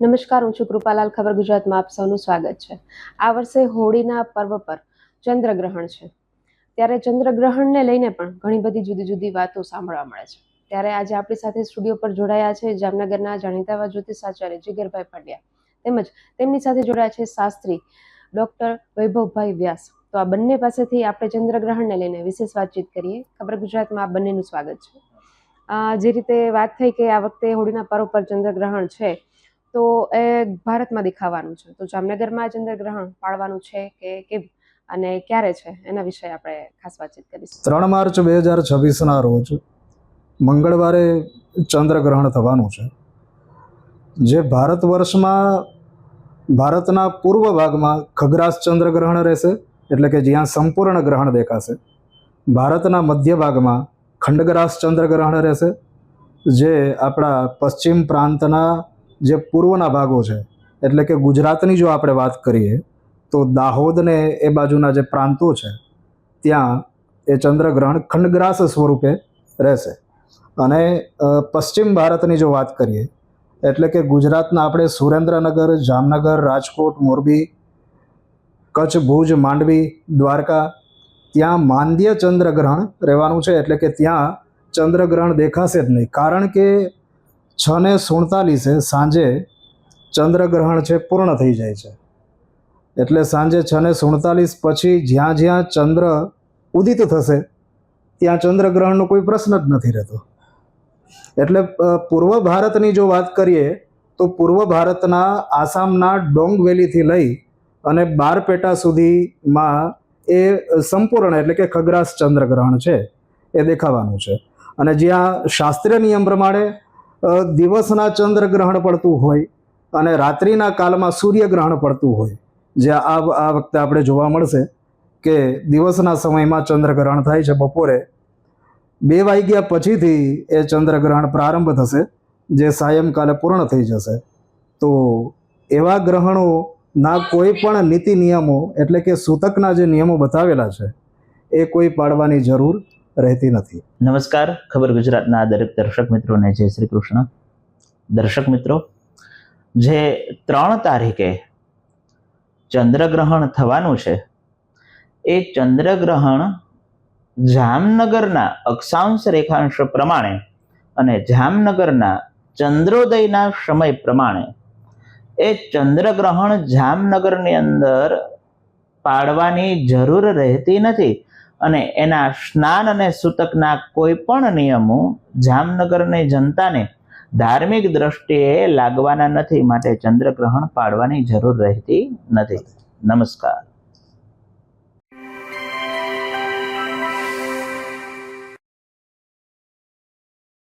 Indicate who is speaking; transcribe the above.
Speaker 1: નમસ્કાર, હું છું કૃપાલાલ. ખબર ગુજરાતમાં આપ સૌનું સ્વાગત છે. આ વર્ષે હોળીના પર્વ પર ચંદ્રગ્રહણ છે, ત્યારે ચંદ્રગ્રહણને લઈને પણ ઘણી બધી જુદી જુદી વાતો સાંભળવા મળે છે. ત્યારે આજે આપણી સાથે સ્ટુડિયો પર જોડાયા છે જામનગરના જાણીતા જ્યોતિષાચાર્ય જીગરભાઈ પંડ્યા, તેમજ તેમની સાથે જોડાયા છે શાસ્ત્રી ડૉક્ટર વૈભવભાઈ વ્યાસ. તો આ બંને પાસેથી આપણે ચંદ્રગ્રહણને લઈને વિશેષ વાતચીત કરીએ. ખબર ગુજરાતમાં આ બંનેનું સ્વાગત છે. જે રીતે વાત થઈ કે આ વખતે હોળીના પર્વ પર ચંદ્રગ્રહણ છે, તો એ ભારતમાં દેખાવાનું છે, તો જામનગરમાં ચંદ્રગ્રહણ પાળવાનું છે કે કેમ અને ક્યારે છે એના વિશે આપણે ખાસ વાતચીત કરીશું.
Speaker 2: 3 માર્ચ 2026ના રોજ મંગળવારે ચંદ્રગ્રહણ થવાનું છે, જે ભારત વર્ષમાં ભારતના પૂર્વ ભાગમાં ખગ્રાસ ચંદ્રગ્રહણ રહેશે, એટલે કે જ્યાં સંપૂર્ણ ગ્રહણ દેખાશે. ભારતના મધ્ય ભાગમાં ખંડગ્રાસ ચંદ્રગ્રહણ રહેશે, જે આપણા પશ્ચિમ પ્રાંતના જે પૂર્વના ભાગો છે, એટલે કે ગુજરાતની જો આપણે વાત કરીએ તો દાહોદ ને એ બાજુના જે પ્રાંતો છે ત્યાં એ ચંદ્રગ્રહણ ખંડગ્રાસ સ્વરૂપે રહેશે. અને પશ્ચિમ ભારતની જો વાત કરીએ એટલે કે ગુજરાતના આપણે સુરેન્દ્રનગર, જામનગર, રાજકોટ, મોરબી, કચ્છ, ભુજ, માંડવી, દ્વારકા, ત્યાં માંદ્ય ચંદ્રગ્રહણ રહેવાનું છે, એટલે કે ત્યાં ચંદ્રગ્રહણ દેખાશે જ નહીં, કારણ કે 6:47 સાંજે ચંદ્રગ્રહણ છે પૂર્ણ થઈ જાય છે. એટલે સાંજે 6:47 પછી જ્યાં જ્યાં ચંદ્ર ઉદિત થશે ત્યાં ચંદ્રગ્રહણનો કોઈ પ્રશ્ન જ નથી રહેતો. એટલે પૂર્વ ભારતની જો વાત કરીએ તો પૂર્વ ભારતના આસામના ડોંગ વેલીથી લઈ અને બારપેટા સુધીમાં એ સંપૂર્ણ એટલે કે ખગ્રાસ ચંદ્રગ્રહણ છે એ દેખાવાનું છે. અને જ્યાં શાસ્ત્રીય નિયમ પ્રમાણે દિવસના ચંદ્રગ્રહણ પડતું હોય અને રાત્રિના કાલમાં સૂર્યગ્રહણ પડતું હોય, જે આ વખતે આપણે જોવા મળશે કે દિવસના સમયમાં ચંદ્રગ્રહણ થાય છે. બપોરે 2 વાગ્યા પછીથી એ ચંદ્રગ્રહણ પ્રારંભ થશે, જે સાયંકાલે પૂર્ણ થઈ જશે. તો એવા ગ્રહણોના કોઈ પણ નીતિ નિયમો એટલે કે સૂતકના જે નિયમો બતાવેલા છે એ કોઈ પાડવાની જરૂર રહેતી નથી.
Speaker 3: નમસ્કાર, ખબર ગુજરાતના દરેક દર્શક મિત્રોને જય શ્રી કૃષ્ણ. દર્શક મિત્રો, જે 3 તારીખે ચંદ્રગ્રહણ થવાનું છે એ ચંદ્રગ્રહણ જામનગરના અક્ષાંશ રેખાંશ પ્રમાણે અને જામનગરના ચંદ્રોદયના સમય પ્રમાણે એ ચંદ્રગ્રહણ જામનગરની અંદર પાડવાની જરૂર રહેતી નથી. અને એના સ્નાન અને સૂતકના કોઈ પણ નિયમો જામનગરની જનતાને ધાર્મિક દ્રષ્ટિએ લાગવાના નથી, માટે ચંદ્રગ્રહણ પાડવાની જરૂર રહેતી નથી. નમસ્કાર.